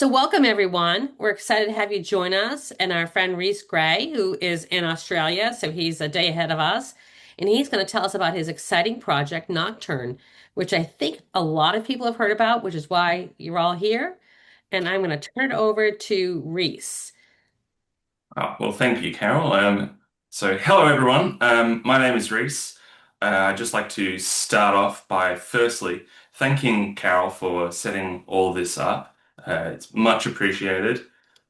So, welcome everyone. We're excited to have you join us and our friend Rhys Gray, who is in Australia. So, he's a day ahead of us. And he's going to tell us about his exciting project, Nocturne, which I think a lot of people have heard about, which is why you're all here. And I'm going to turn it over to Rhys. Well, thank you, Carol. Hello everyone. My name is Rhys. I'd just like to start off by firstly thanking Carol for setting all this up. It's much appreciated.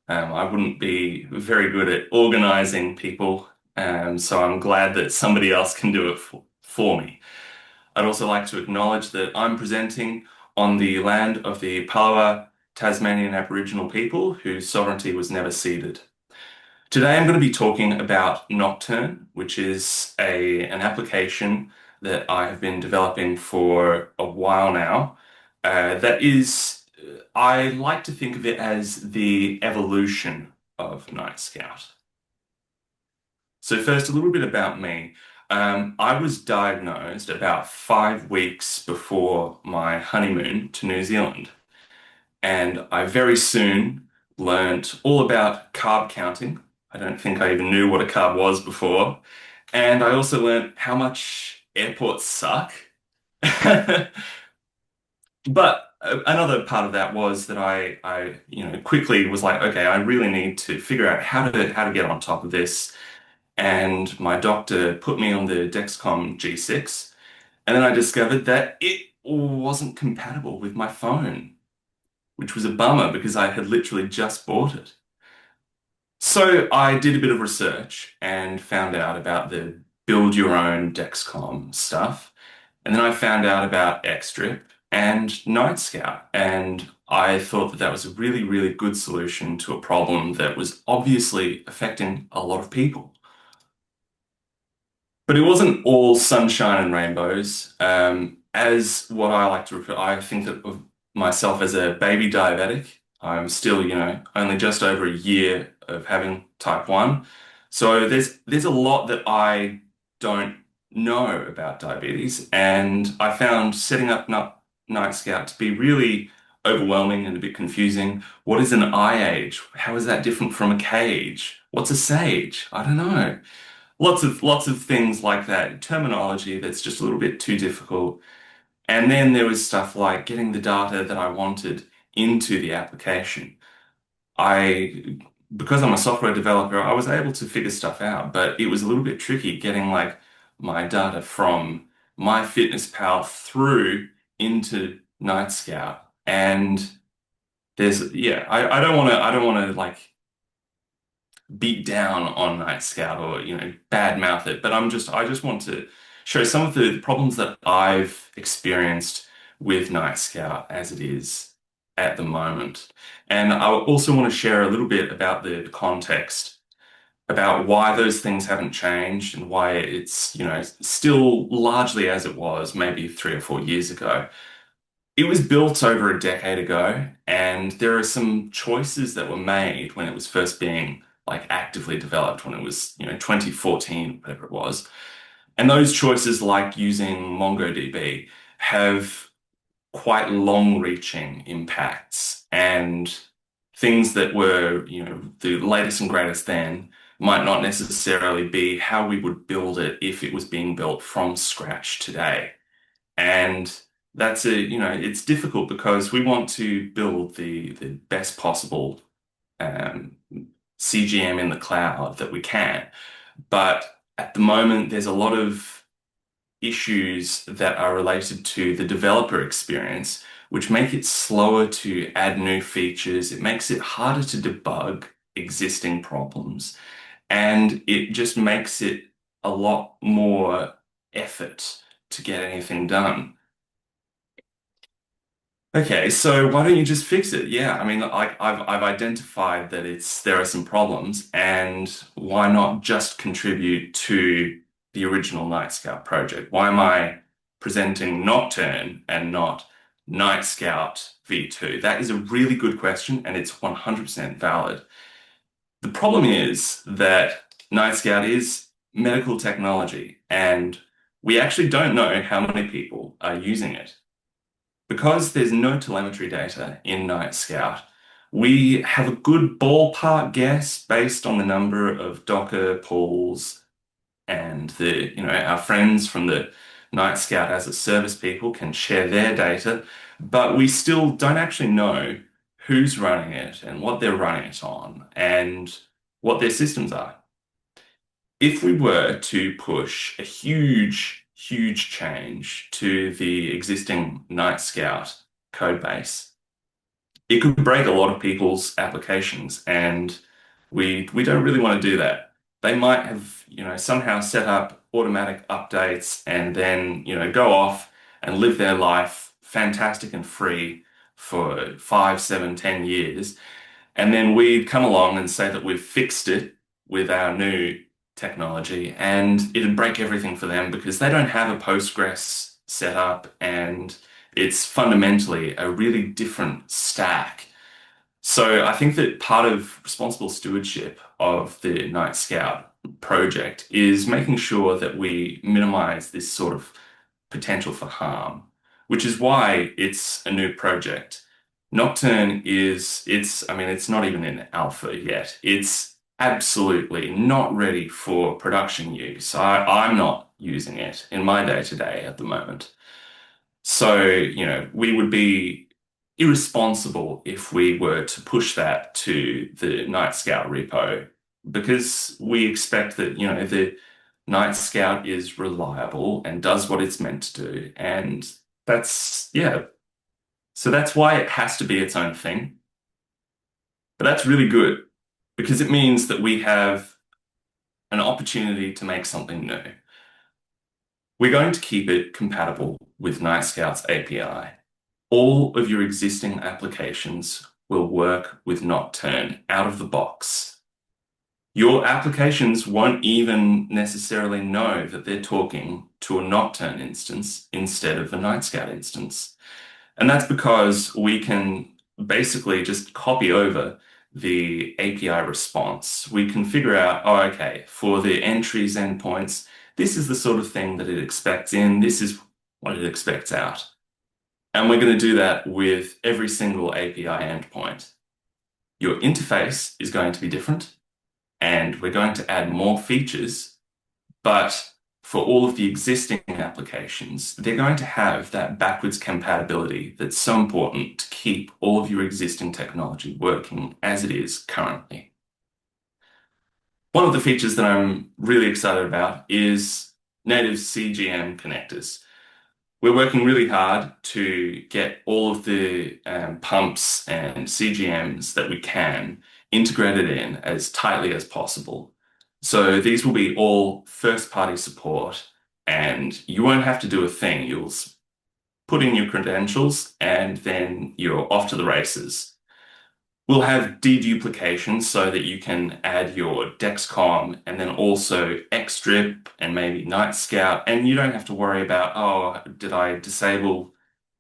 I wouldn't be very good at organizing people, so I'm glad that somebody else can do it for me. I'd also like to acknowledge that I'm presenting on the land of the Palawa Tasmanian Aboriginal people whose sovereignty was never ceded. Today I'm going to be talking about Nocturne, which is an application that I have been developing for a while now. I like to think of it as the evolution of Nightscout. So first, a little bit about me. I was diagnosed about 5 weeks before my honeymoon to New Zealand, and I very soon learnt all about carb counting. I don't think I even knew what a carb was before. And I also learnt how much airports suck. But another part of that was that I quickly was like, okay, I really need to figure out how to get on top of this. And my doctor put me on the Dexcom G6, and then I discovered that it wasn't compatible with my phone, which was a bummer because I had literally just bought it. So I did a bit of research and found out about the build your own Dexcom stuff. And then I found out about Xtrip and Nightscout. And I thought that that was a really, really good solution to a problem that was obviously affecting a lot of people. But it wasn't all sunshine and rainbows. As what I like to refer, I think that of myself as a baby diabetic. I'm still, only just over a year of having type 1. So there's a lot that I don't know about diabetes, and I found setting up Night Scout to be really overwhelming and a bit confusing. What is an eye age? How is that different from a cage? What's a sage? I don't know. Lots of things like that, terminology that's just a little bit too difficult. And then there was stuff like getting the data that I wanted into the application. I, because I'm a software developer, I was able to figure stuff out, but it was a little bit tricky getting like my data from MyFitnessPal through into Nightscout. And yeah, I don't want to like beat down on Night Scout or bad mouth it, but I just want to show some of the problems that I've experienced with Night Scout as it is at the moment. And I also want to share a little bit about the context about why those things haven't changed and why it's, still largely as it was maybe 3 or 4 years ago. It was built over a decade ago, and there are some choices that were made when it was first being like actively developed, when it was, 2014, whatever it was. And those choices, like using MongoDB, have quite long-reaching impacts, and things that were, the latest and greatest then might not necessarily be how we would build it if it was being built from scratch today. And it's difficult because we want to build the best possible um, CGM in the cloud that we can. But at the moment, there's a lot of issues that are related to the developer experience, which make it slower to add new features. It makes it harder to debug existing problems, and it just makes it a lot more effort to get anything done. Okay, so why don't you just fix it? Yeah, I mean, I've identified that there are some problems, and why not just contribute to the original Night Scout project? Why am I presenting Nocturne and not Night Scout V2? That is a really good question, and it's 100% valid. The problem is that Night Scout is medical technology, and we actually don't know how many people are using it. Because there's no telemetry data in Nightscout, We have a good ballpark guess based on the number of Docker pulls and our friends from the Nightscout as a service people can share their data, but we still don't actually know who's running it and what they're running it on and what their systems are. If we were to push a huge, huge change to the existing Nightscout code base, it could break a lot of people's applications, and we don't really want to do that. They might have, somehow set up automatic updates and then, go off and live their life fantastic and free for 5, 7, 10 years. And then we'd come along and say that we've fixed it with our new technology, and it'd break everything for them because they don't have a Postgres setup, and it's fundamentally a really different stack. So I think that part of responsible stewardship of the Night Scout project is making sure that we minimize this sort of potential for harm, which is why it's a new project. Nocturne I mean, it's not even in alpha yet. It's absolutely not ready for production use. I'm not using it in my day-to-day at the moment. So, we would be irresponsible if we were to push that to the Night Scout repo because we expect that, the Night Scout is reliable and does what it's meant to do. And yeah. So that's why it has to be its own thing. But that's really good because it means that we have an opportunity to make something new. We're going to keep it compatible with Nightscout's API. All of your existing applications will work with Nocturne out of the box. Your applications won't even necessarily know that they're talking to a Nocturne instance instead of a Nightscout instance. And that's because we can basically just copy over the API response. We can figure out, oh, okay, for the entries endpoints, this is the sort of thing that it expects in, this is what it expects out. And we're going to do that with every single API endpoint. Your interface is going to be different, and we're going to add more features, but for all of the existing applications, they're going to have that backwards compatibility that's so important to keep all of your existing technology working as it is currently. One of the features that I'm really excited about is native CGM connectors. We're working really hard to get all of the pumps and CGMs that we can integrated in as tightly as possible. So these will be all first-party support, and you won't have to do a thing. You'll put in your credentials, and then you're off to the races. We'll have deduplication so that you can add your Dexcom and then also Xstrip and maybe Night Scout, and you don't have to worry about, oh, did I disable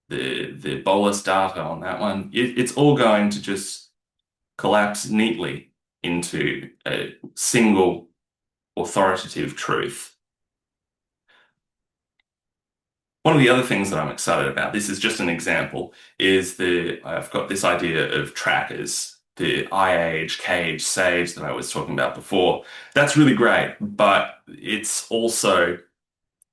the bolus data on that one? It's all going to just collapse neatly into a single authoritative truth. One of the other things that I'm excited about, this is just an example, is I've got this idea of trackers, the IAGE, CAGE, SAGE that I was talking about before. That's really great, but it's also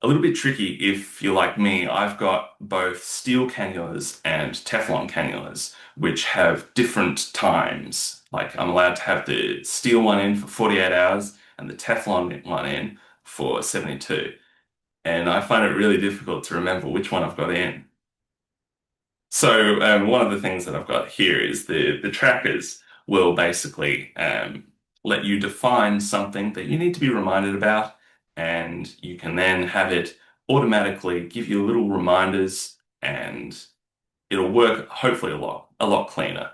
a little bit tricky if you're like me. I've got both steel cannulas and Teflon cannulas, which have different times. Like I'm allowed to have the steel one in for 48 hours and the Teflon one in for 72. And I find it really difficult to remember which one I've got in. So one of the things that I've got here is the trackers will basically let you define something that you need to be reminded about, and you can then have it automatically give you little reminders, and it'll work hopefully a lot cleaner.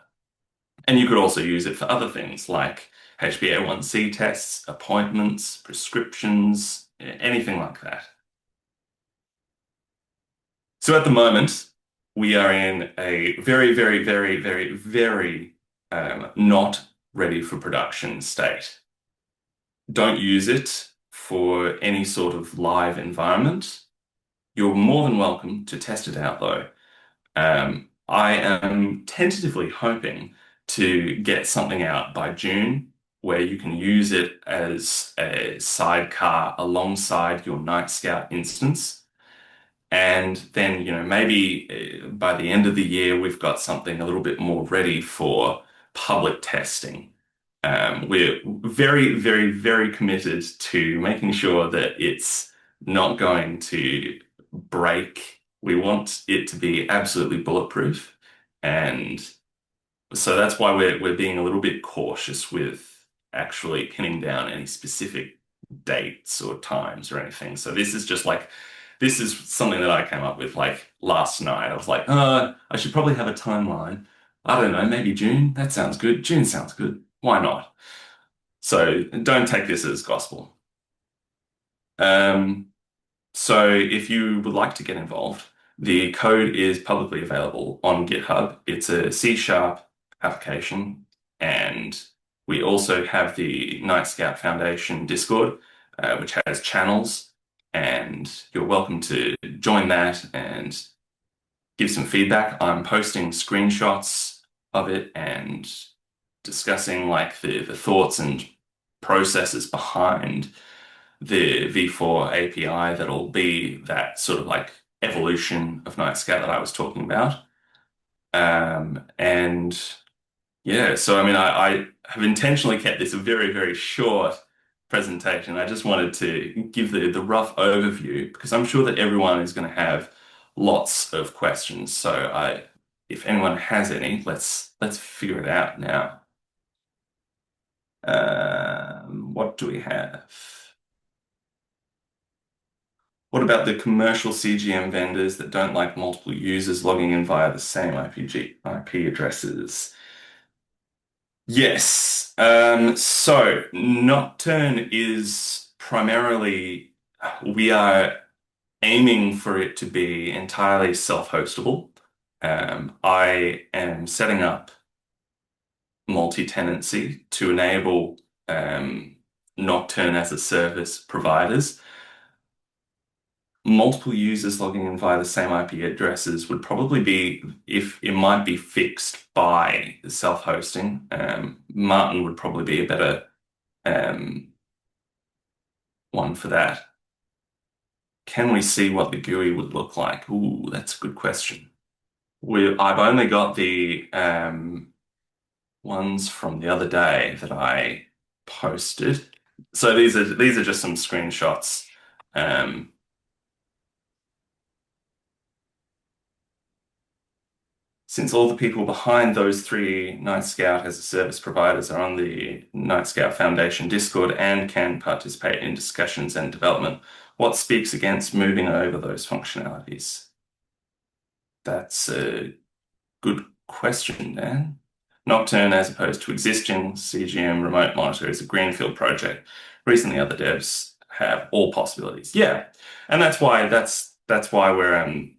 And you could also use it for other things like HbA1c tests, appointments, prescriptions, anything like that. So at the moment, we are in a very, very, very, very, very not ready for production state. Don't use it for any sort of live environment. You're more than welcome to test it out though. I am tentatively hoping to get something out by June where you can use it as a sidecar alongside your Nightscout instance. And then, maybe by the end of the year, we've got something a little bit more ready for public testing. We're very, very, very committed to making sure that it's not going to break. We want it to be absolutely bulletproof. And so that's why we're being a little bit cautious with actually pinning down any specific dates or times or anything. So this is something that I came up with like last night. I was like, I should probably have a timeline. I don't know, maybe June. That sounds good. June sounds good. Why not? So don't take this as gospel. Um, so if you would like to get involved, the code is publicly available on GitHub. It's a C# application, and we also have the Night Scout Foundation Discord, which has channels, and you're welcome to join that and give some feedback. I'm posting screenshots of it and discussing like the thoughts and processes behind the V4 API that'll be that sort of like evolution of Nightscout that I was talking about. And yeah, so I mean, I have intentionally kept this a very, very short presentation. I just wanted to give the rough overview because I'm sure that everyone is going to have lots of questions. So if anyone has any, let's figure it out now. What do we have? What about the commercial CGM vendors that don't like multiple users logging in via the same IP addresses? Yes. So Nocturne is primarily, we are aiming for it to be entirely self-hostable. I am setting up multi-tenancy to enable Nocturne as a service providers. Multiple users logging in via the same IP addresses would probably be if it might be fixed by self-hosting. Martin would probably be a better um, one for that. Can we see what the GUI would look like? Ooh, that's a good question. I've only got the ones from the other day that I posted. So these are just some screenshots. Um, Since all the people behind those three Nightscout as a service providers are on the Nightscout Foundation Discord and can participate in discussions and development, what speaks against moving over those functionalities? That's a good question, Dan. Nocturne, as opposed to existing CGM remote monitor, is a greenfield project. Recently, other devs have all possibilities. Yeah, and that's why we're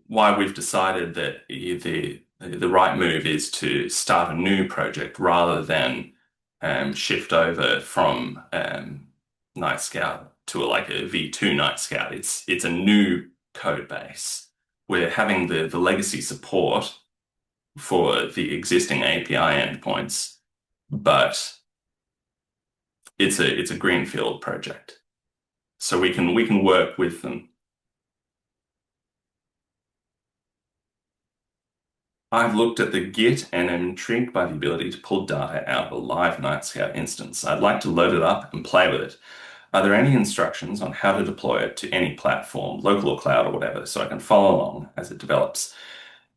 why we've decided that the right move is to start a new project rather than shift over from Nightscout to like a V2 Nightscout. It's a new code base. We're having the legacy support for the existing API endpoints, but it's a greenfield project. So we can work with them. I've looked at the Git and am intrigued by the ability to pull data out of a live Nightscout instance. I'd like to load it up and play with it. Are there any instructions on how to deploy it to any platform, local or cloud or whatever, so I can follow along as it develops?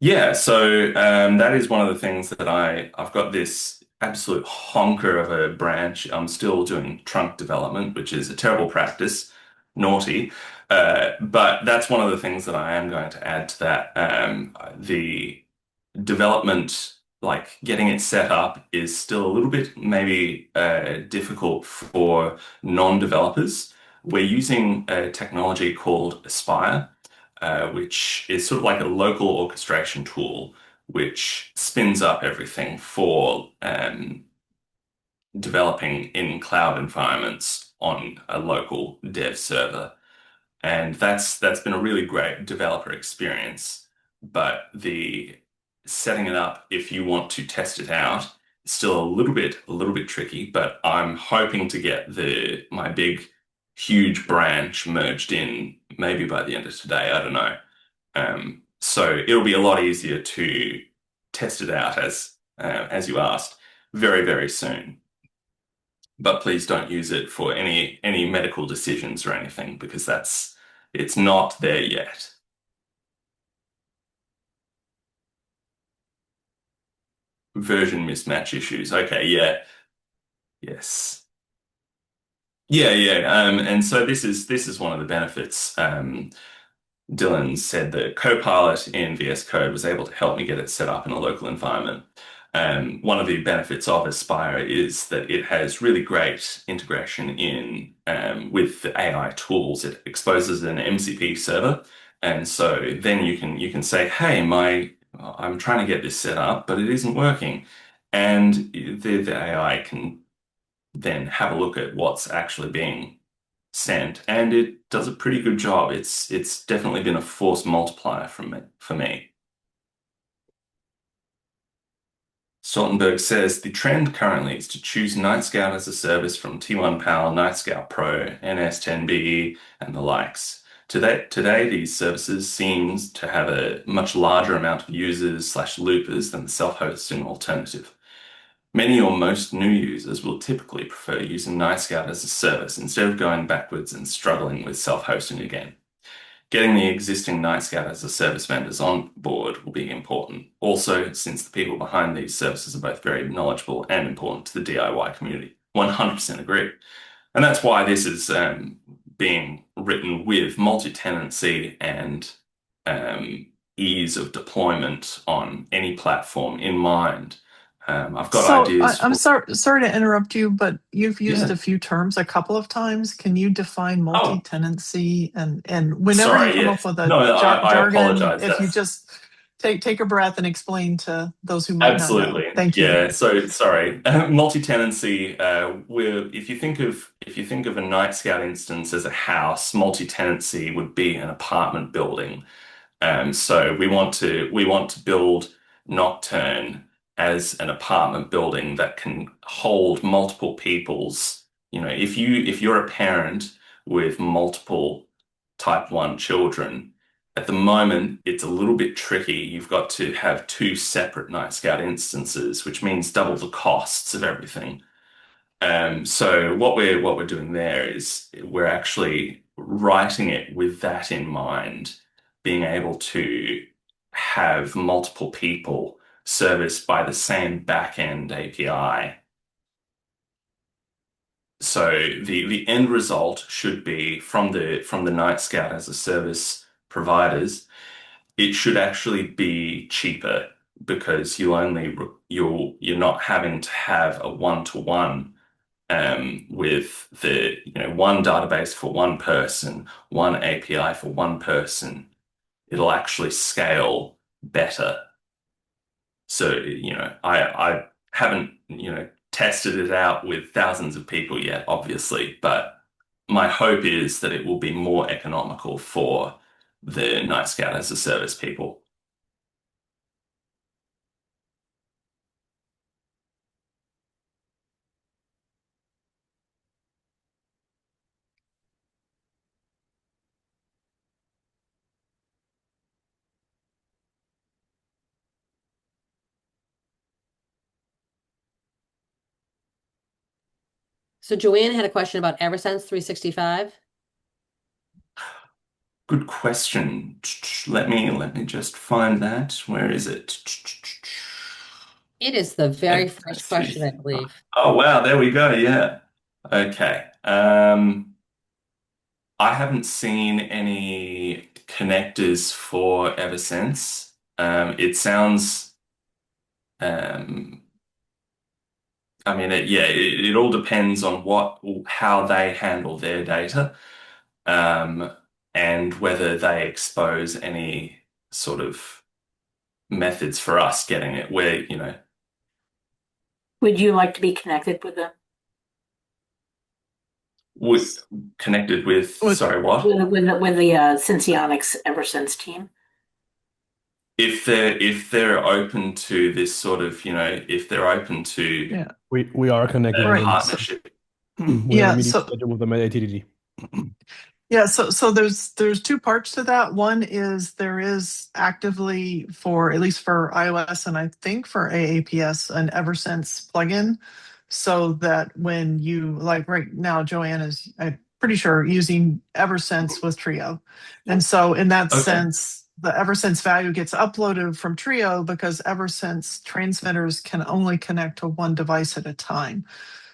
Yeah, so that is one of the things that I've got this absolute honker of a branch. I'm still doing trunk development, which is a terrible practice, naughty. But that's one of the things that I am going to add to that. The development, like getting it set up, is still a little bit maybe difficult for non-developers. We're using a technology called Aspire, which is sort of like a local orchestration tool, which spins up everything for developing in cloud environments on a local dev server. And that's been a really great developer experience. But the setting it up if you want to test it out is still a little bit tricky, but I'm hoping to get my big, huge branch merged in maybe by the end of today. I don't know. So it'll be a lot easier to test it out as you asked, very, very soon. But please don't use it for any medical decisions or anything because it's not there yet. Version mismatch issues. Okay, yeah. Yes. Yeah, yeah. And so this is one of the benefits. Dylan said that Copilot in VS Code was able to help me get it set up in a local environment. One of the benefits of Aspire is that it has really great integration in with the AI tools. It exposes an MCP server, and so then you can say, "Hey, I'm trying to get this set up, but it isn't working," and the AI can then have a look at what's actually being sent, and it does a pretty good job. It's definitely been a force multiplier for me. Stoltenberg says the trend currently is to choose Nightscout as a service from T1 PAL, Nightscout Pro, NS10BE, and the likes. Today, these services seem to have a much larger amount of users/loopers than the self-hosting alternative. Many or most new users will typically prefer using Nightscout as a service instead of going backwards and struggling with self-hosting again. Getting the existing Nightscout as a service vendors on board will be important. Also, since the people behind these services are both very knowledgeable and important to the DIY community. 100% agree. And that's why this is being written with multi-tenancy and ease of deployment on any platform in mind. I've got So ideas I'm for, sorry to interrupt you, but you've used yeah. a few terms a couple of times. Can you define Oh, multi-tenancy and whenever you sorry. come Yeah. up with No, a I jargon, apologize. if you That's just take a breath and explain to those who might not know. Absolutely. Thank you. Yeah, so sorry. Multi-tenancy, if you think of a Night Scout instance as a house, multi-tenancy would be an apartment building. So we want to build Nocturne as an apartment building that can hold multiple people's, if you're a parent with multiple type 1 children, at the moment it's a little bit tricky. You've got to have two separate Night Scout instances, which means double the costs of everything. So what we're doing there is we're actually writing it with that in mind, being able to have multiple people serviced by the same backend API. So the end result should be from the Night Scout as a service providers, it should actually be cheaper because you're not having to have a one-to-one with one database for one person, one API for one person. It'll actually scale better. So, I haven't, tested it out with thousands of people yet, obviously, but my hope is that it will be more economical for the Night Scout as a service people. So Joanne had a question about EverSense 365. Good question. Let me just find that. Where is it? It is the very first Advanced question, I 365. believe. Oh wow, there we go. Yeah. Okay. I haven't seen any connectors for EverSense. It sounds um I mean it all depends on how they handle their data. Um and whether they expose any sort of methods for us getting it where, Would you like to be connected with we connected with, With sorry, what? with the Senseonics Eversense team? if they're open to this sort of, if they're open to Yeah. We are connected a with Right. them. So partnership. We have a yeah. meeting So scheduled with them at 8:30. yeah. So there's two parts to that. One is there is actively for at least for iOS and I think for AAPS an EverSense plugin, so that when you like right now, Joanne is I'm pretty sure using EverSense with Trio, and so in that Okay. sense, the EverSense value gets uploaded from Trio because EverSense transmitters can only connect to one device at a time.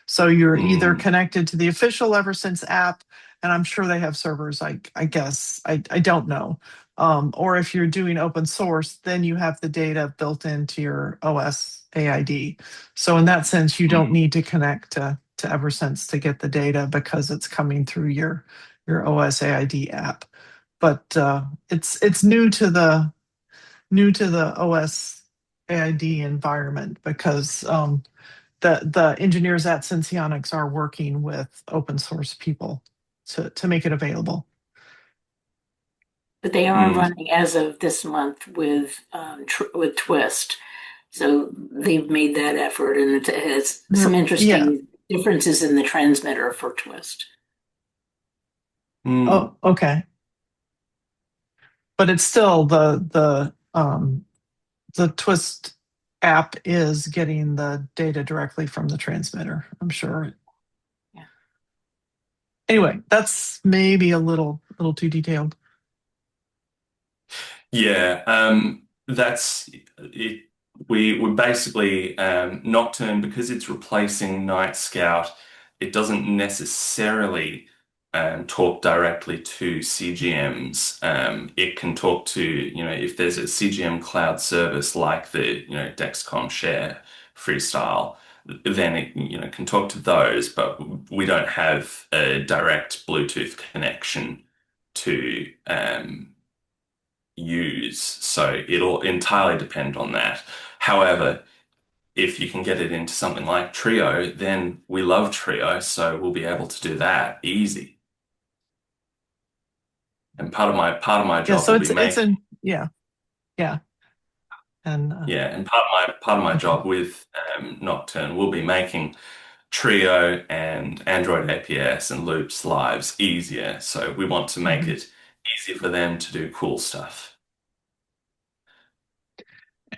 So you're either Mm, connected to the official EverSense app, and I'm sure they have servers. I guess I don't know. Or if you're doing open source, then you have the data built into your OS AID. So in that sense, you don't mm, need to connect to EverSense to get the data because it's coming through your OS AID app. But it's new to the OS AID environment because the engineers at Senseonics are working with open source people to make it available. But they are mm. running as of this month with Twist. So they've made that effort, and it has some Yeah. interesting differences in the transmitter for Twist. Mm. Oh, okay. But it's still the Twist app is getting the data directly from the transmitter, I'm sure. Yeah. Anyway, that's maybe a little too detailed. Yeah, that's it. We basically Nocturne, because it's replacing Night Scout, it doesn't necessarily talk directly to CGMs. It can talk to, if there's a CGM cloud service like the, Dexcom Share Freestyle, then it, can talk to those, but we don't have a direct Bluetooth connection to use. So it'll entirely depend on that. However, if you can get it into something like Trio, then we love Trio, so we'll be able to do that easy. And part of my Yeah, job so will be it's making in yeah. And yeah, and part of my okay. job with Nocturne will be making Trio and Android APS and Loops lives easier. So we want to make Mhm. it easy for them to do cool stuff.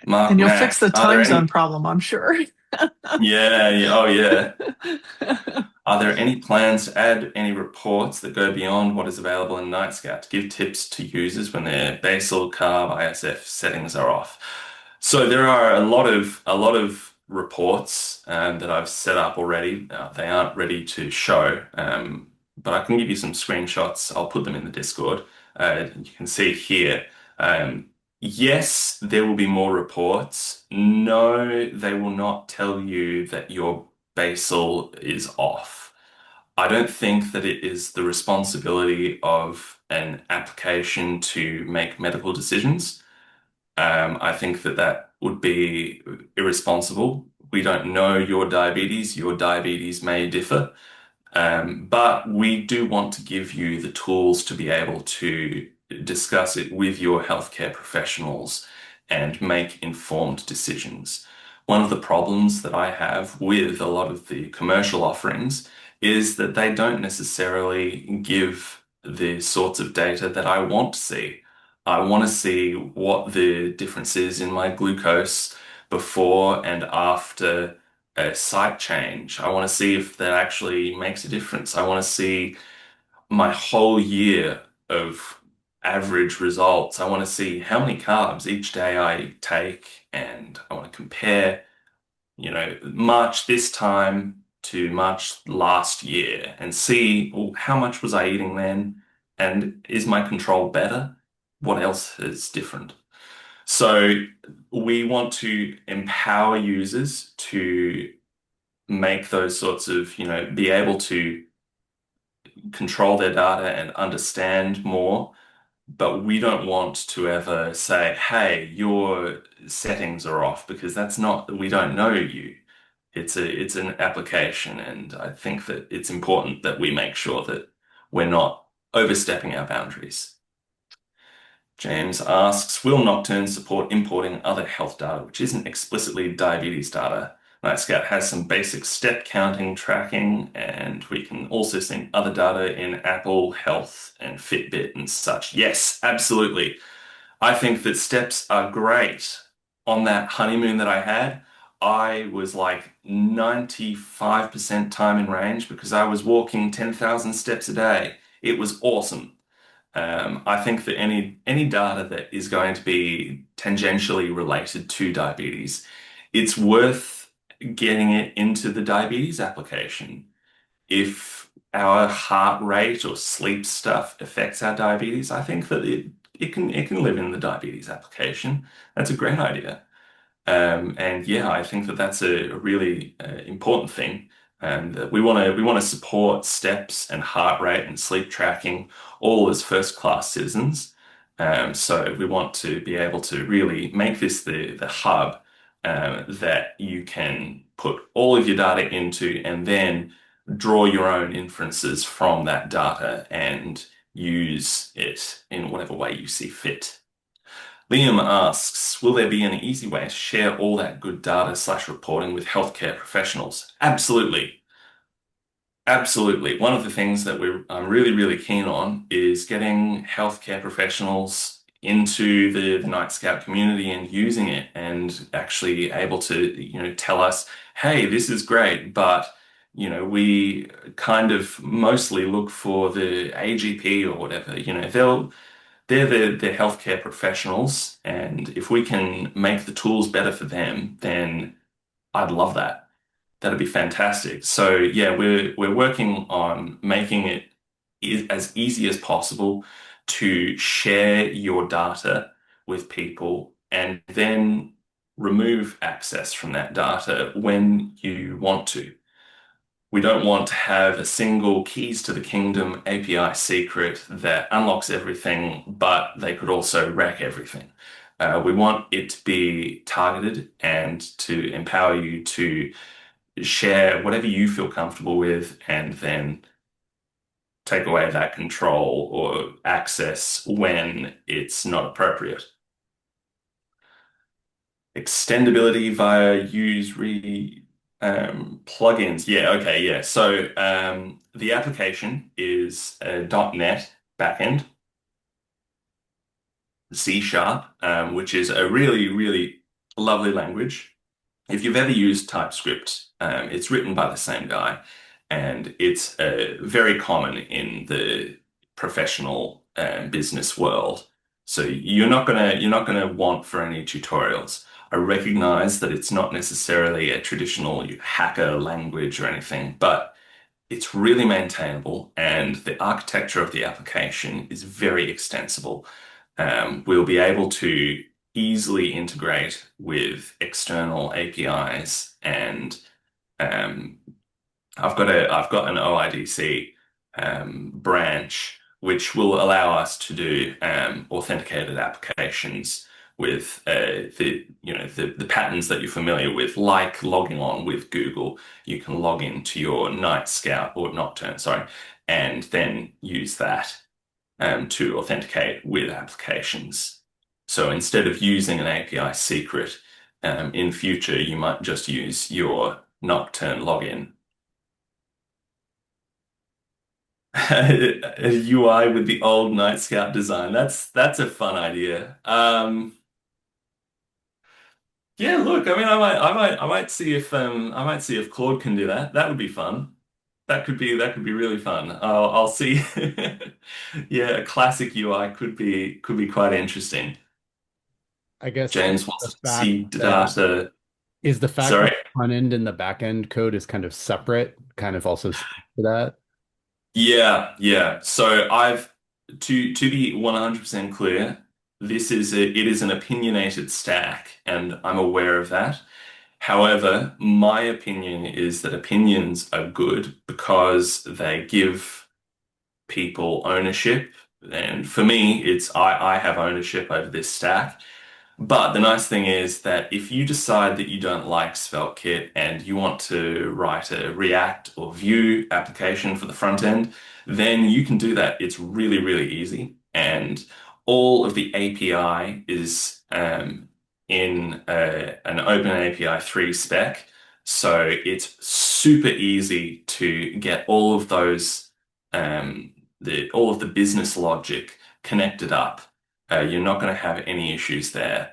Mark, And you'll fix Mac, the are there time zone any? problem, I'm sure. Yeah, yeah, oh yeah. Are there any plans to add any reports that go beyond what is available in Nightscout to give tips to users when their basal carb ISF settings are off? So there are a lot of reports that I've set up already. They aren't ready to show, but I can give you some screenshots. I'll put them in the Discord. You can see here. Um, yes, there will be more reports. No, they will not tell you that your basal is off. I don't think that it is the responsibility of an application to make medical decisions. I think that that would be irresponsible. We don't know your diabetes. Your diabetes may differ. But we do want to give you the tools to be able to discuss it with your healthcare professionals and make informed decisions. One of the problems that I have with a lot of the commercial offerings is that they don't necessarily give the sorts of data that I want to see. I want to see what the difference is in my glucose before and after a site change. I want to see if that actually makes a difference. I want to see my whole year of average results. I want to see how many carbs each day I take, and I want to compare, March this time to March last year and see, well, how much was I eating then, and is my control better? What else is different? So we want to empower users to make those sorts of, be able to control their data and understand more. But we don't want to ever say, hey, your settings are off, because that's not, we don't know you. It's an application, and I think that it's important that we make sure that we're not overstepping our boundaries. James asks, will Nocturne support importing other health data, which isn't explicitly diabetes data? Nightscout has some basic step counting tracking, and we can also sync other data in Apple Health and Fitbit and such. Yes, absolutely. I think that steps are great. On that honeymoon that I had, I was like 95% time in range because I was walking 10,000 steps a day. It was awesome. I think that any data that is going to be tangentially related to diabetes, it's worth getting it into the diabetes application. If our heart rate or sleep stuff affects our diabetes, I think that it can live in the diabetes application. That's a great idea. And yeah, I think that that's a really important thing. And that we want to support steps and heart rate and sleep tracking all as first class citizens. So we want to be able to really make this the hub that you can put all of your data into and then draw your own inferences from that data and use it in whatever way you see fit. Liam asks, will there be an easy way to share all that good data slash reporting with healthcare professionals? Absolutely. Absolutely. One of the things that I'm really, really keen on is getting healthcare professionals into the Night Scout community and using it and actually able to, tell us, hey, this is great, but we kind of mostly look for the AGP or whatever. They're the healthcare professionals, and if we can make the tools better for them, then I'd love that. That'd be fantastic. So yeah, we're working on making it as easy as possible to share your data with people and then remove access from that data when you want to. We don't want to have a single keys to the kingdom API secret that unlocks everything, but they could also wreck everything. We want it to be targeted and to empower you to share whatever you feel comfortable with and then take away that control or access when it's not appropriate. Extendability via use re plugins. Yeah, okay, yeah. So the application is a .NET backend, C Sharp, which is a really, really lovely language. If you've ever used TypeScript, it's written by the same guy, and it's very common in the professional business world. So you're not gonna want for any tutorials. I recognize that it's not necessarily a traditional hacker language or anything, but it's really maintainable, and the architecture of the application is very extensible. We'll be able to easily integrate with external APIs, and um, I've got an OIDC branch which will allow us to do authenticated applications with the patterns that you're familiar with, like logging on with Google. You can log into your Night Scout or Nocturne, sorry, and then use that to authenticate with applications. So instead of using an API secret, in future, you might just use your Nocturne login. A UI with the old Night Scout design. That's a fun idea. Yeah, look, I mean, I might see if Claude can do that. That would be fun. That could be really fun. I'll see. Yeah, a classic UI could be quite interesting. I guess James wants the to fact see that data. is the fact that Sorry. the front end and the back end code is kind of separate, kind of also speaks to that. Yeah, yeah. So to be 100% clear, it is an opinionated stack, and I'm aware of that. However, my opinion is that opinions are good because they give people ownership. And for me, it's I have ownership over this stack. But the nice thing is that if you decide that you don't like SvelteKit and you want to write a React or Vue application for the front end, then you can do that. It's really, really easy. And all of the API is in an Open API 3 spec. So it's super easy to get all of those, all of the business logic connected up. You're not going to have any issues there.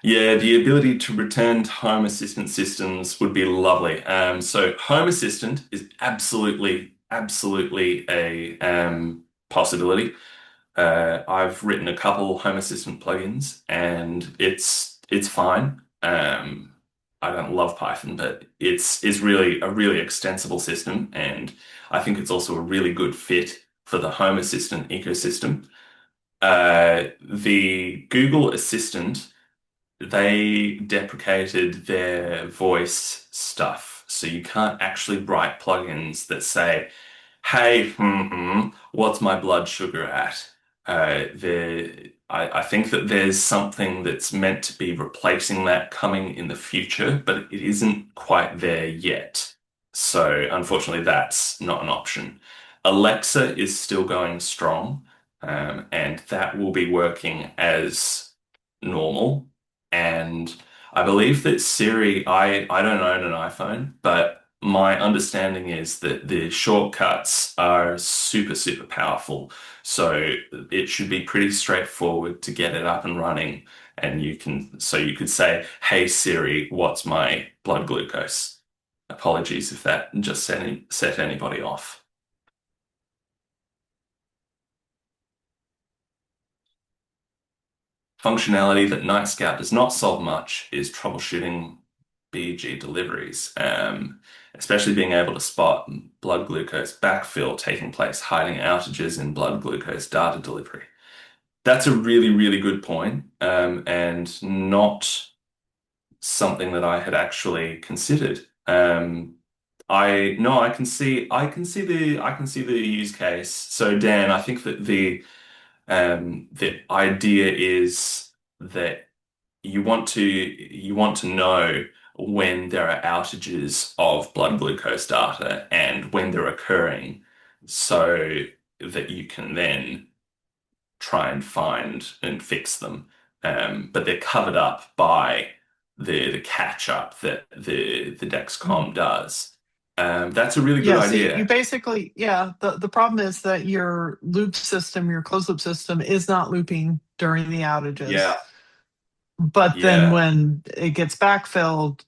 Yeah, the ability to return to Home Assistant systems would be lovely. So Home Assistant is absolutely a possibility. I've written a couple Home Assistant plugins, and it's fine. I don't love Python, but it's really a really extensible system, and I think it's also a really good fit for the Home Assistant ecosystem. The Google Assistant, they deprecated their voice stuff. So you can't actually write plugins that say, hey, what's my blood sugar at? I think that there's something that's meant to be replacing that coming in the future, but it isn't quite there yet. So unfortunately, that's not an option. Alexa is still going strong, and that will be working as normal. And I believe that Siri, I don't own an iPhone, but my understanding is that the shortcuts are super powerful. So it should be pretty straightforward to get it up and running. And so you could say, hey Siri, what's my blood glucose? Apologies if that just set anybody off. Functionality that Nightscout does not solve much is troubleshooting BG deliveries, especially being able to spot blood glucose backfill taking place, hiding outages in blood glucose data delivery. That's a really good point, and not something that I had actually considered. I no, I can see the use case. So Dan, I think that the idea is that you want to know when there are outages of blood glucose data and when they're occurring so that you can then try and find and fix them. But they're covered up by the catch up that the Dexcom does. That's a really good Yeah, so you idea. basically, yeah, the problem is that your loop system, your closed loop system is not looping during the outages. Yeah, But then yeah. when it gets backfilled,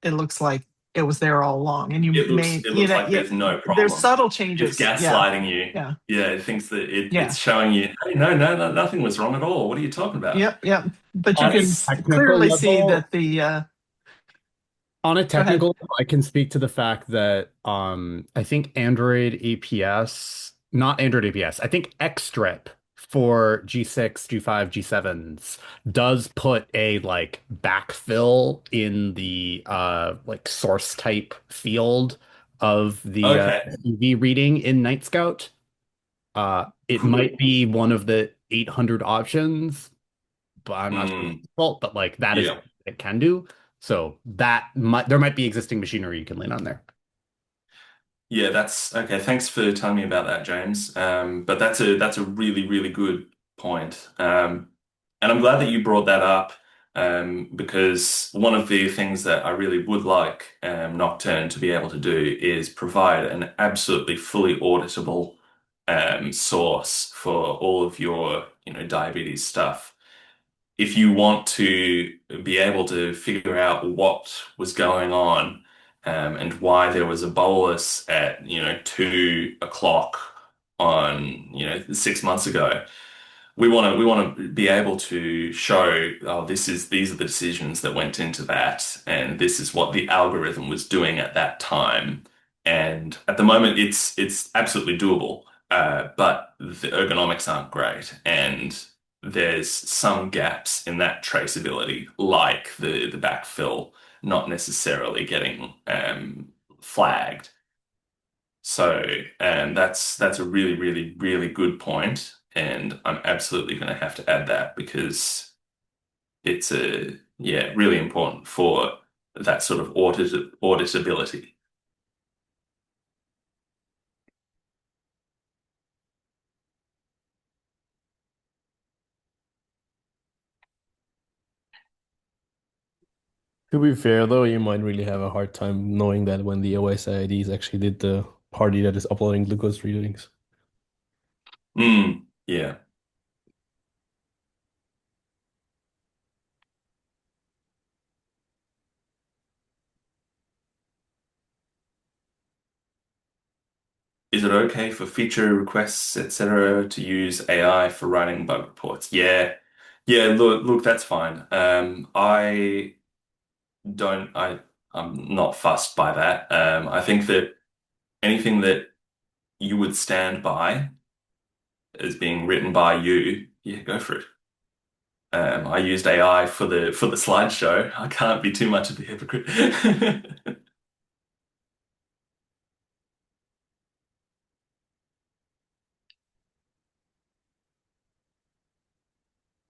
it looks like it was there all along. And you may, It looks like yeah, there's no there's problem. subtle It's changes. Yeah, gaslighting you. yeah, Yeah, it thinks that it's yeah, showing you, hey, no, nothing was wrong at all. What are you talking about? yep, yep. But you On a can It's technical clearly see level, that the, On a go ahead. technical level, I can speak to the fact that I think Android APS, not Android APS, I think Xstrip for G6, G5, G7s does put a like backfill in the like source type field of the okay. EV reading in Nightscout. It might Cool. be one of the 800 options, but I'm not sure it's Mm, default, but like that is yeah. something it can do. So there might be existing machinery you can lean on there. Yeah, that's okay. Thanks for telling me about that, James. But that's a really good point. And I'm glad that you brought that up, because one of the things that I really would like Nocturne to be able to do is provide an absolutely fully auditable source for all of your, diabetes stuff. If you want to be able to figure out what was going on, and why there was a bolus at, 2 o'clock on, 6 months ago, we want to be able to show, oh, these are the decisions that went into that, and this is what the algorithm was doing at that time. And at the moment, it's absolutely doable, but the ergonomics aren't great, and there's some gaps in that traceability, like the backfill not necessarily getting flagged. So, that's a really good point, and I'm absolutely going to have to add that because it's really important for that sort of auditability. To be fair, though, you might really have a hard time knowing that when the OSIDs actually did the party that is uploading glucose readings. Yeah. Is it okay for feature requests, etc., to use AI for writing bug reports? Yeah. Yeah, look, that's fine. I don't I'm not fussed by that. I think that anything that you would stand by as being written by you, yeah, go for it. I used AI for the slideshow. I can't be too much of a hypocrite.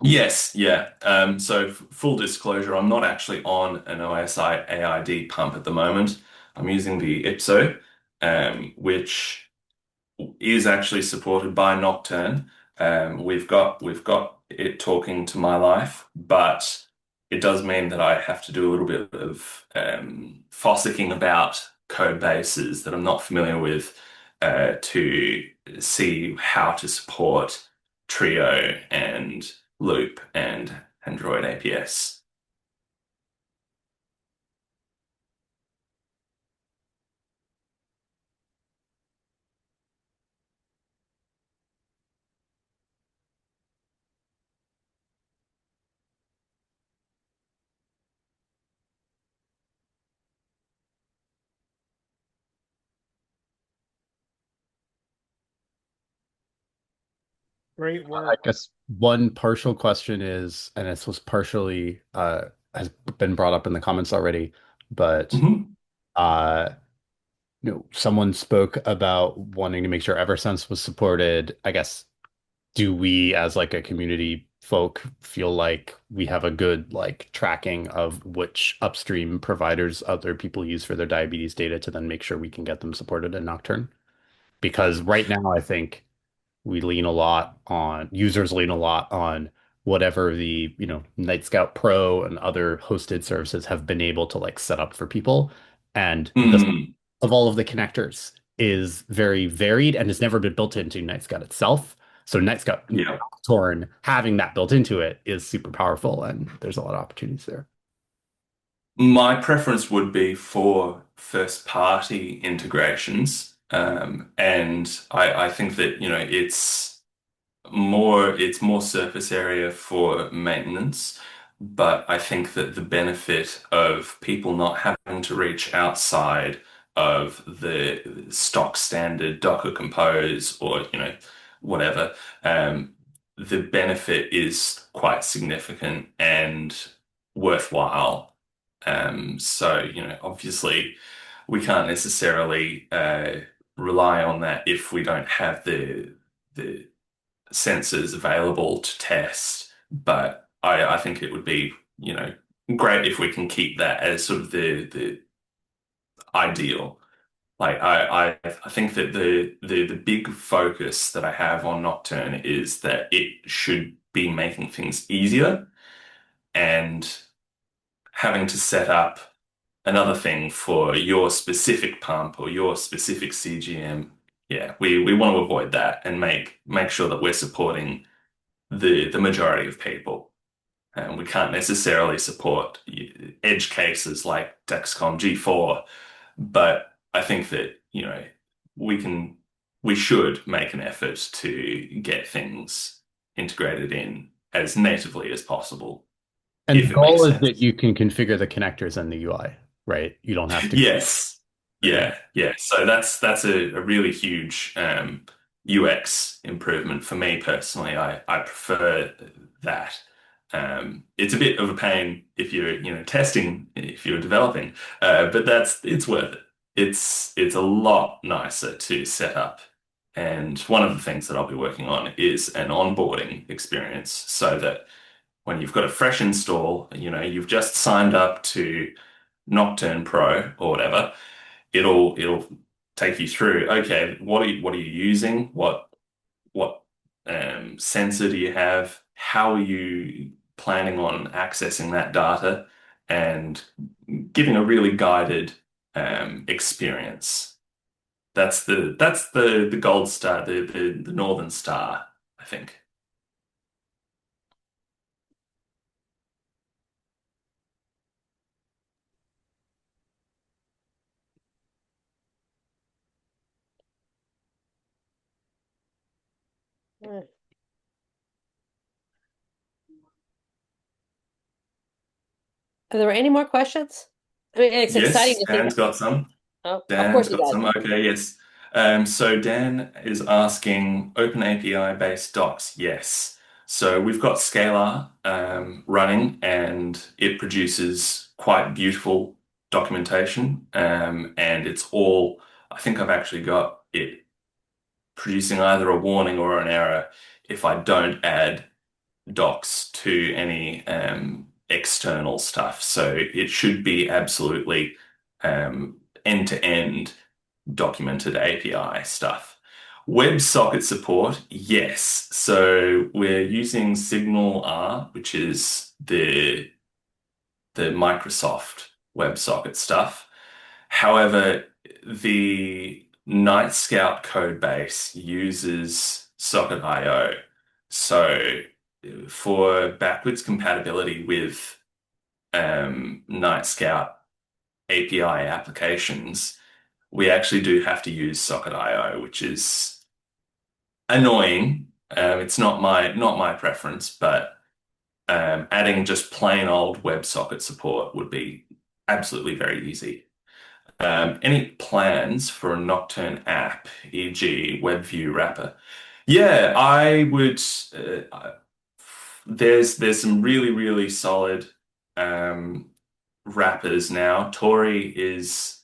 Yes, yeah. So full disclosure, I'm not actually on an OSI AID pump at the moment. I'm using the IPSO, which is actually supported by Nocturne. We've got it talking to my life, but it does mean that I have to do a little bit of fossicking about code bases that I'm not familiar with to see how to support Trio and Loop and Android APS. Great I work. guess one partial question is, and this was partially has been brought up in the comments already, but Mhm. uh someone spoke about wanting to make sure Eversense was supported. I guess, do we as like a community folk feel like we have a good like tracking of which upstream providers other people use for their diabetes data to then make sure we can get them supported in Nocturne? Because right now I think we lean a lot on users lean a lot on whatever the, Nightscout Pro and other hosted services have been able to like set up for people. And the Mm, of all of the connectors is very varied and has never been built into Nightscout itself. So Nightscout yeah. Nocturne having that built into it is super powerful, and there's a lot of opportunities there. My preference would be for first party integrations. And I think that, it's more surface area for maintenance, but I think that the benefit of people not having to reach outside of the stock standard Docker Compose or, whatever, the benefit is quite significant and worthwhile. So, obviously we can't necessarily rely on that if we don't have the sensors available to test. But I think it would be, great if we can keep that as sort of the ideal. Like I think that the big focus that I have on Nocturne is that it should be making things easier and having to set up another thing for your specific pump or your specific CGM. Yeah, we want to avoid that and make sure that we're supporting the majority of people. And we can't necessarily support edge cases like Dexcom G4, but I think that, we can we should make an effort to get things integrated in as natively as possible, And the if it makes goal is that sense. you can configure the connectors in the UI, right? You don't have to go. Yes. Yeah, yeah. So that's a really huge UX improvement for me personally. I prefer that. It's a bit of a pain if you're, testing, if you're developing, but it's worth it. It's a lot nicer to set up. And one of the things that I'll be working on is an onboarding experience so that when you've got a fresh install, you've just signed up to Nocturne Pro or whatever, it'll take you through, okay, what are you using? What sensor do you have? How are you planning on accessing that data? and giving a really guided experience. That's the gold star, the Northern Star, I think. Are there any more questions? I mean, it's exciting Yes, to think. Dan's got some. Oh, of course Dan's he got does. some. Okay, yes. So Dan is asking open API based docs. Yes. So we've got Scalar running and it produces quite beautiful documentation. And it's all, I think I've actually got it producing either a warning or an error if I don't add docs to any external stuff. So it should be absolutely end-to-end documented API stuff. WebSocket support, yes. So we're using Signal R, which is the Microsoft WebSocket stuff. However, the Nightscout code base uses Socket.io. So for backwards compatibility with Nightscout API applications, we actually do have to use Socket.io, which is annoying. It's not my preference, but adding just plain old WebSocket support would be absolutely very easy. Any plans for a Nocturne app, e.g., WebView wrapper? Yeah, I would. There's some really solid um, wrappers now. Tori is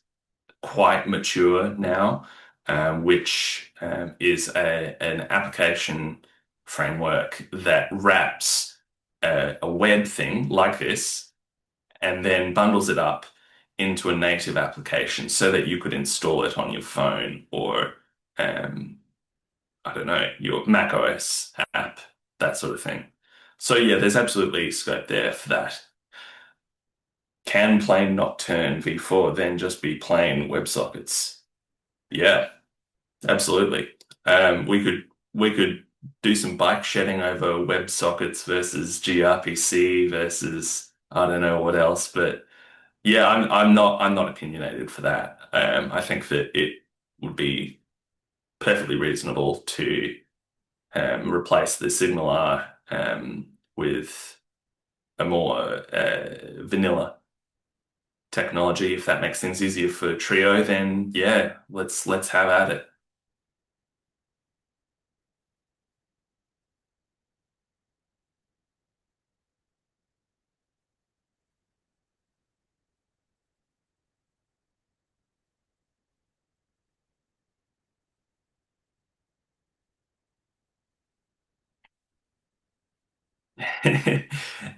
quite mature now, which is an application framework that wraps a web thing like this and then bundles it up into a native application so that you could install it on your phone or um, I don't know, your Mac OS app, that sort of thing. So yeah, there's absolutely scope there for that. Can plain Nocturne v4 then just be plain WebSockets? Yeah, absolutely. We could do some bike shedding over WebSockets versus gRPC versus I don't know what else, but yeah, I'm not opinionated for that. I think that it would be perfectly reasonable to replace the Signal R with a more vanilla technology. If that makes things easier for Trio, then yeah, let's have at it.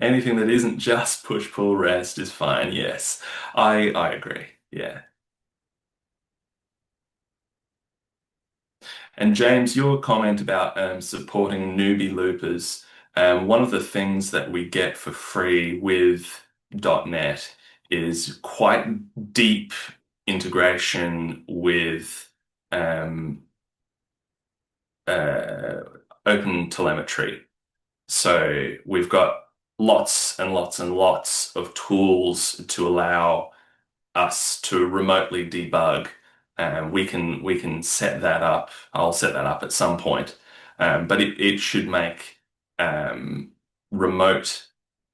Anything that isn't just push pull rest is fine. Yes, I agree. Yeah. And James, your comment about supporting newbie loopers, one of the things that we get for free with .NET is quite deep integration with um, uh, open telemetry. So we've got lots and lots and lots of tools to allow us to remotely debug. We can set that up. I'll set that up at some point. But it should make remote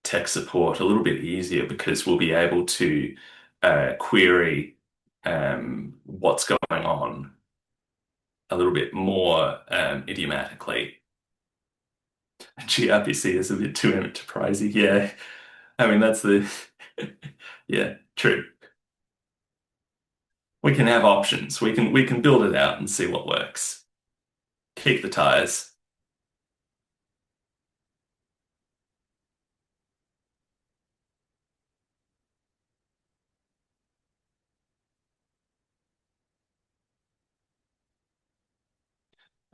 tech support a little bit easier because we'll be able to query what's going on a little bit more idiomatically. gRPC is a bit too enterprisey. Yeah. I mean, that's the, yeah, true. We can have options. We can build it out and see what works. Kick the tires.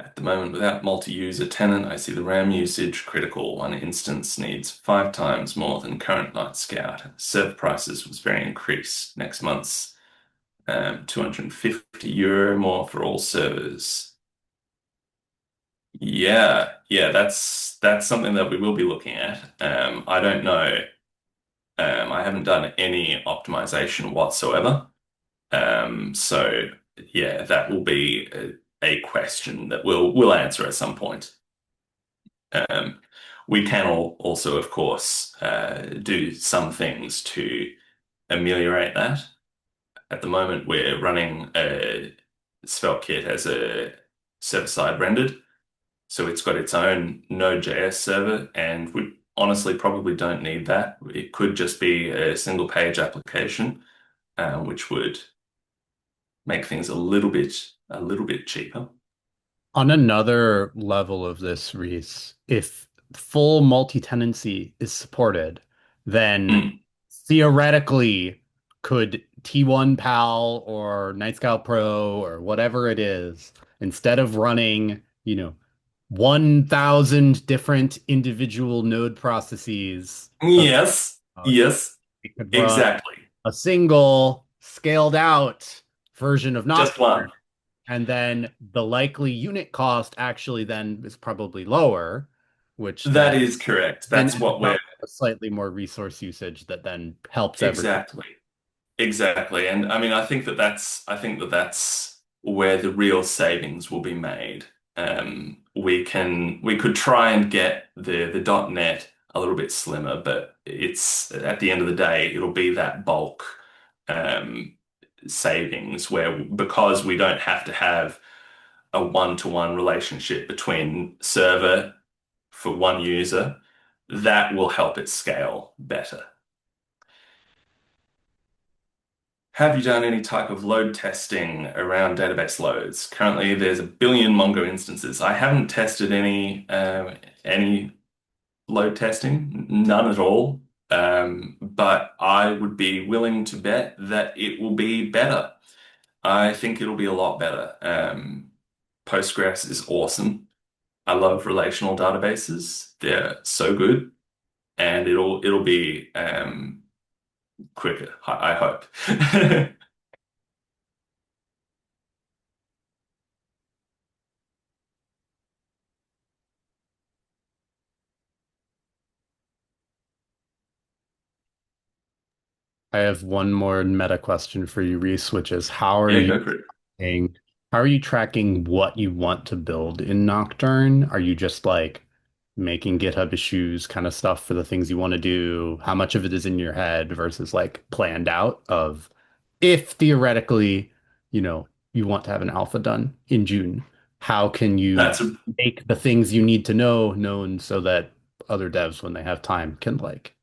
At the moment, without multi-user tenant, I see the RAM usage critical. One instance needs 5 times more than current Nightscout. Server prices was very increased. Next month's €250 more for all servers. Yeah, that's something that we will be looking at. I don't know. I haven't done any optimization whatsoever. So yeah, that will be a question that we'll answer at some point. Um, we can also, of course, do some things to ameliorate that. At the moment, we're running a Svelte kit as a server-side rendered, so it's got its own Node.js server, and we honestly probably don't need that. It could just be a single page application, which would make things a little bit cheaper. On another level of this, Rhys, if full multi-tenancy is supported, then Mm. theoretically could T1 PAL or Nightscout Pro or whatever it is, instead of running, 1,000 different individual node processes of Yes, yes, it could run exactly. a single scaled out version of Just Nocturne, one. and then the likely unit cost actually then is probably lower, which That is correct. then That's ends what we're up with a slightly more resource usage that then helps everyone. exactly. Exactly. And I mean, I think that that's where the real savings will be made. We could try and get the .NET a little bit slimmer, but it's at the end of the day, it'll be that bulk um, savings where because we don't have to have a one-to-one relationship between server for one user, that will help it scale better. Have you done any type of load testing around database loads? Currently, there's a billion Mongo instances. I haven't tested any load testing, none at all. But I would be willing to bet that it will be better. I think it'll be a lot better. Postgres is awesome. I love relational databases. They're so good, and it'll be quicker, I hope. I have one more meta question for you, Reese, which is Yeah, go for it. tracking, how are you tracking what you want to build in Nocturne? Are you just like making GitHub issues kind of stuff for the things you want to do? How much of it is in your head versus like planned out of if theoretically, you want to have an alpha done in June, how can you That's a make the things you need to know known so that other devs, when they have time, can like,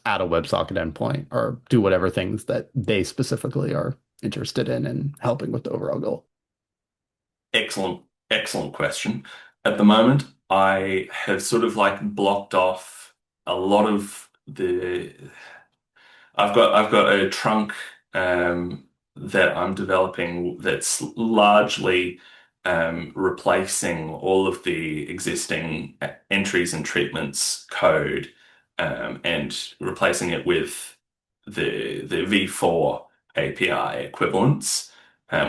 add a WebSocket endpoint or do whatever things that they specifically are interested in helping with the overall goal? excellent, excellent question. At the moment, I have sort of like blocked off a lot of the I've got a trunk that I'm developing that's largely replacing all of the existing entries and treatments code and replacing it with the V4 API equivalents,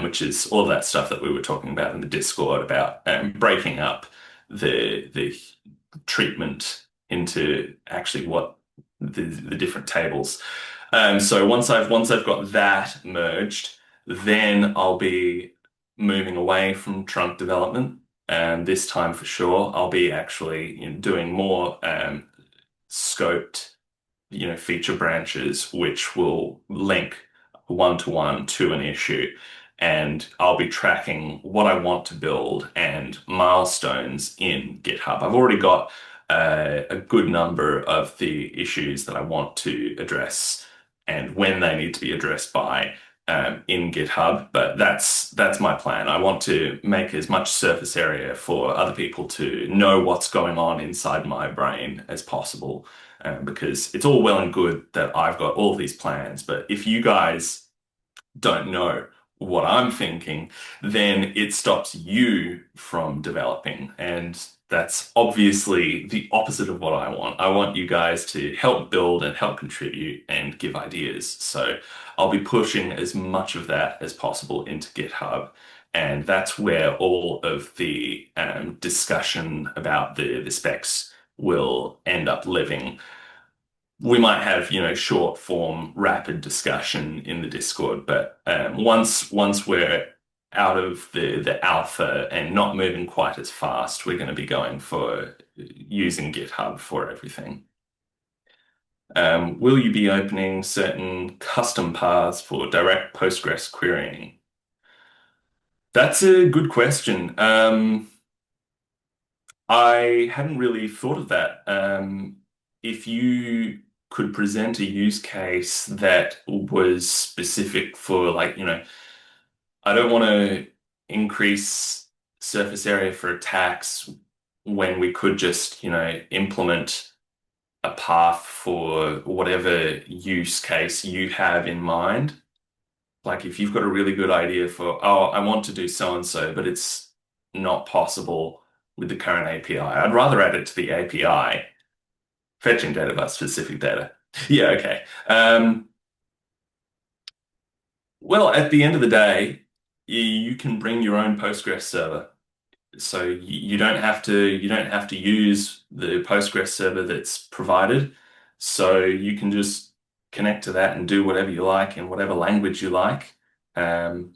which is all of that stuff that we were talking about in the Discord about breaking up the treatment into actually what the different tables. So once I've got that merged, then I'll be moving away from trunk development. And this time for sure, I'll be actually doing more scoped, feature branches, which will link one-to-one to an issue. And I'll be tracking what I want to build and milestones in GitHub. I've already got a good number of the issues that I want to address and when they need to be addressed by in GitHub. But that's my plan. I want to make as much surface area for other people to know what's going on inside my brain as possible because it's all well and good that I've got all these plans, but if you guys don't know what I'm thinking, then it stops you from developing. And that's obviously the opposite of what I want. I want you guys to help build and help contribute and give ideas. So I'll be pushing as much of that as possible into GitHub. And that's where all of the discussion about the specs will end up living. We might have, short form, rapid discussion in the Discord, but once we're out of the alpha and not moving quite as fast, we're going to be going for using GitHub for everything. Will you be opening certain custom paths for direct Postgres querying? That's a good question. I hadn't really thought of that. If you could present a use case that was specific for, like, I don't want to increase surface area for attacks when we could just, implement a path for whatever use case you have in mind. Like if you've got a really good idea for, oh, I want to do so and so, but it's not possible with the current API. I'd rather add it to the API, fetching data about specific data. Yeah, okay. Well, at the end of the day, you can bring your own Postgres server. So you don't have to use the Postgres server that's provided. So you can just connect to that and do whatever you like in whatever language you like. Um,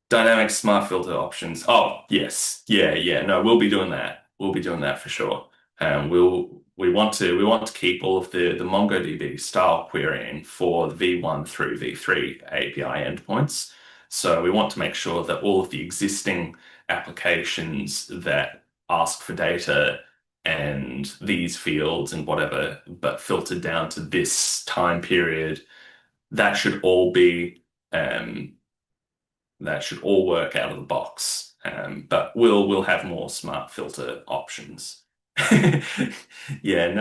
Dynamic smart filter options. Oh, yes. Yeah, yeah. No, we'll be doing that. We'll be doing that for sure. We want to keep all of the MongoDB style querying for the V1 through V3 API endpoints. So we want to make sure that all of the existing applications that ask for data and these fields and whatever, but filtered down to this time period, that should all be that should all work out of the box. But we'll have more smart filter options. Yeah,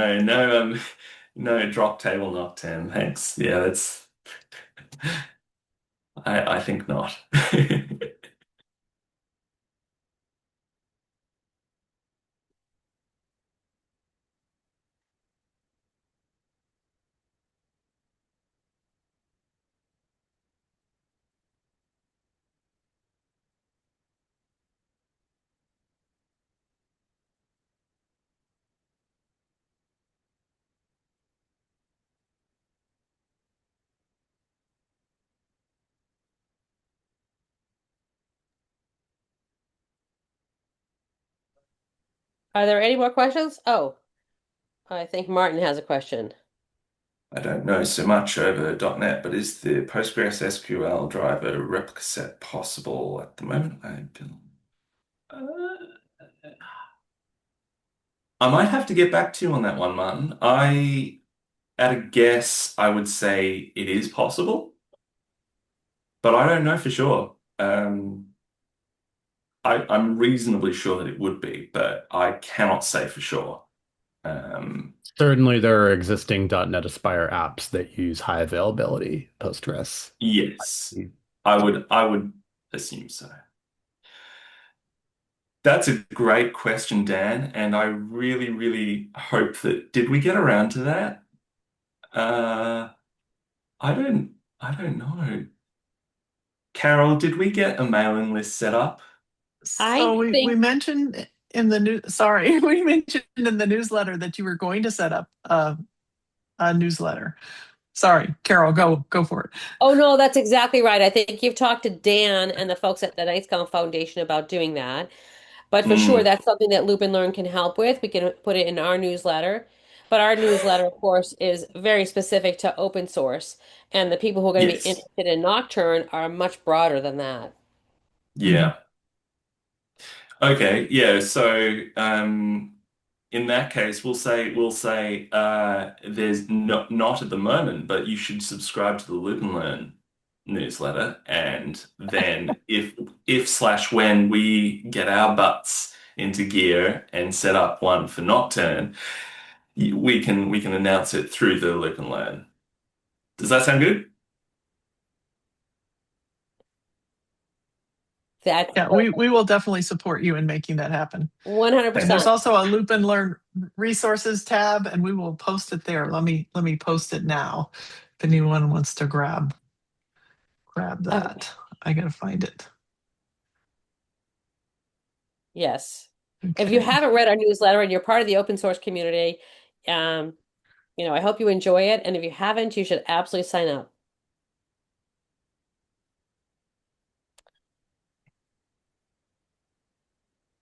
no drop table Nocturne, thanks. Yeah, that's I think not. Are there any more questions? Oh, I think Martin has a question. I don't know so much over .NET, but is the Postgres SQL driver replica set possible at the moment? I might have to get back to you on that one, Martin. At a guess, I would say it is possible, but I don't know for sure. I'm reasonably sure that it would be, but I cannot say for sure. Um, Certainly, there are existing .NET Aspire apps that use high availability Postgres. yes, I would assume so. That's a great question, Dan, and I really, really hope that did we get around to that? Uh, I don't know. Carol, did we get a mailing list set up? So I we think mentioned in the new sorry, we mentioned in the newsletter that you were going to set up a newsletter. Sorry, Carol, go for it. Oh no, that's exactly right. I think you've talked to Dan and the folks at the Nightscout Foundation about doing that. But for sure, Hmm, that's something that Loop and Learn can help with. We can put it in our newsletter. But our newsletter, of course, is very specific to open source. And the people who are going to be yes. interested in Nocturne are much broader than that. Mhm. Yeah. Okay, yeah. So, in that case, we'll say there's not at the moment, but you should subscribe to the Loop and Learn newsletter, and then if slash when we get our butts into gear and set up one for Nocturne, we can announce it through the Loop and Learn. Does that sound good? That's Yeah, we will definitely support you in making that happen. And there's 100%. also a Loop and Learn resources tab, and we will post it there. Let me post it now. If anyone wants to grab Okay. that, I gotta find it. Yes. If you Okay. haven't read our newsletter and you're part of the open source community, um, I hope you enjoy it. And if you haven't, you should absolutely sign up.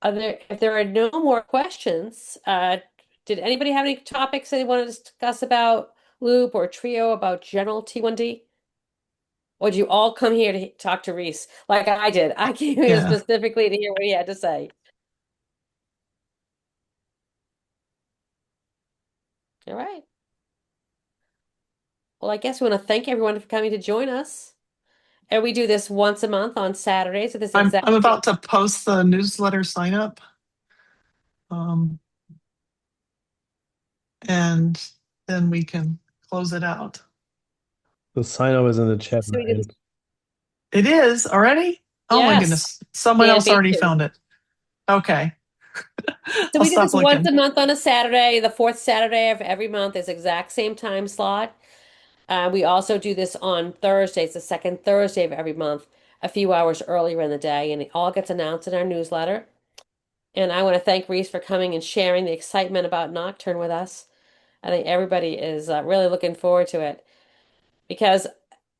If there are no more questions, did anybody have any topics they want to discuss about Loop or Trio, about general T1D? Or did you all come here to talk to Rhys like I did? I came here Yeah. specifically to hear what he had to say. All right. Well, I guess we want to thank everyone for coming to join us. And we do this once a month on Saturdays at this exact I'm same. about to post the newsletter sign up. Um, and then we can close it out. The sign up is in the chat, So we do this. Ryan. It is already? Oh my Yes. goodness. Someone Dan else beat already you. found it. Okay. So I'll we do stop this once looking. a month on a Saturday. The fourth Saturday of every month is exact same time slot. We also do this on Thursdays, the second Thursday of every month, a few hours earlier in the day, and it all gets announced in our newsletter. And I want to thank Rhys for coming and sharing the excitement about Nocturne with us. I think everybody is really looking forward to it because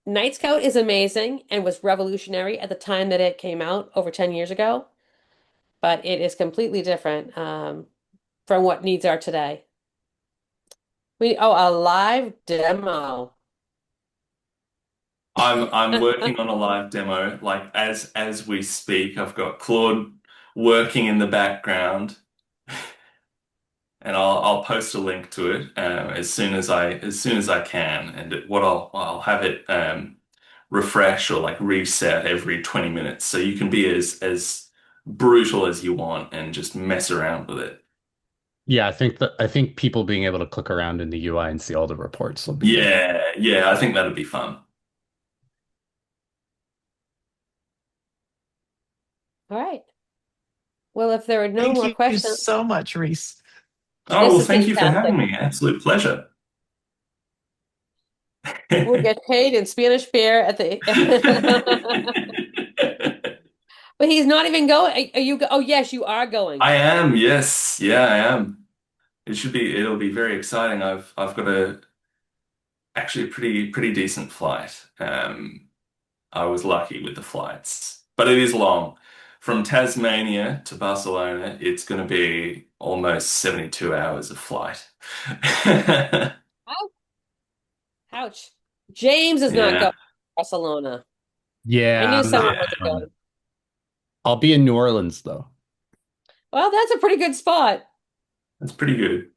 Nightscout is amazing and was revolutionary at the time that it came out over 10 years ago, but it is completely different from what needs are today. A live demo. I'm working on a live demo, like as we speak. I've got Claude working in the background, and I'll post a link to it as soon as I can. And I'll have it refresh or like reset every 20 minutes, so you can be as brutal as you want and just mess around with it. Yeah, I think people being able to click around in the UI and see all the reports will be good. Yeah, yeah, I think that'd be fun. All right. Well, if there are no Thank more you questions, so much, Reese. Oh, this well, is thank you for fantastic. having me. Absolute pleasure. We'll get paid in Spanish beer at the. But he's not even going. Are you? Oh, yes, you are going. I am, yes. Yeah, I am. It'll be very exciting. I've got actually a pretty decent flight. I was lucky with the flights, but it is long. From Tasmania to Barcelona, it's going to be almost 72 hours of flight. Ouch. Ouch. James is not going Yeah, to Barcelona. I Yeah, knew I'm someone not. wasn't yeah, going. I'll be in New Orleans though. Well, that's a pretty good spot. that's pretty good.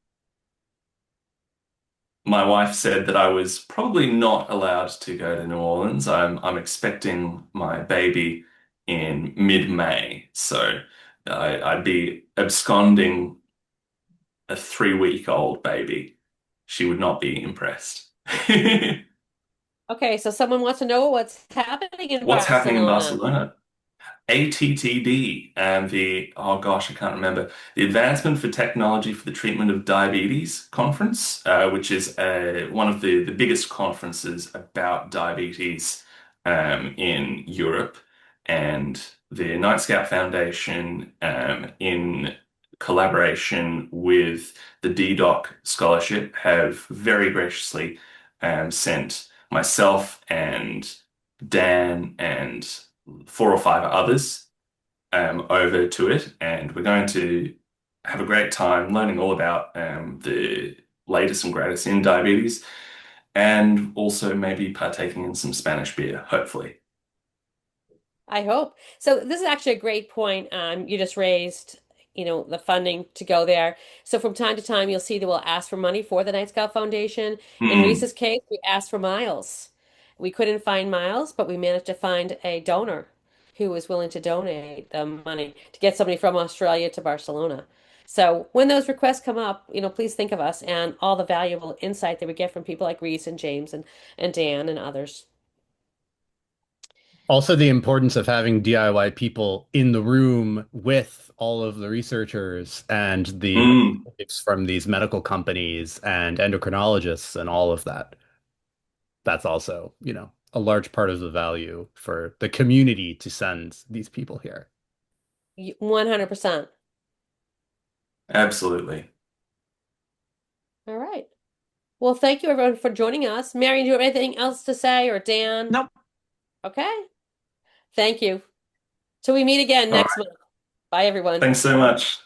My wife said that I was probably not allowed to go to New Orleans. I'm expecting my baby in mid-May, so I'd be absconding a 3-week-old baby. She would not be impressed. Okay, so someone wants to know what's happening in What's happening in Barcelona. Barcelona? ATTD and oh gosh, I can't remember, the Advancement for Technology for the Treatment of Diabetes conference, which is one of the biggest conferences about diabetes in Europe. And the Nightscout Foundation, in collaboration with the DDoC Scholarship, have very graciously sent myself and Dan and 4 or 5 others over to it, and we're going to have a great time learning all about the latest and greatest in diabetes, and also maybe partaking in some Spanish beer, hopefully. I hope. So this is actually a great point. You just raised, the funding to go there. So from time to time, you'll see that we'll ask for money for the Night Scout Foundation. In Mm. Reese's case, we asked for miles. We couldn't find miles, but we managed to find a donor who was willing to donate the money to get somebody from Australia to Barcelona. So when those requests come up, please think of us and all the valuable insight that we get from people like Reese and James and Dan and others. Also, the importance of having DIY people in the room with all of the researchers and the Mm, representatives from these medical companies and endocrinologists and all of that. That's also, a large part of the value for the community to send these people here. 100%. absolutely. All right. Well, thank you everyone for joining us. Mary, do you have anything else to say, or Dan? Nope. Okay. Thank you. Till we meet again All next right. month. Bye, everyone. Thanks so much.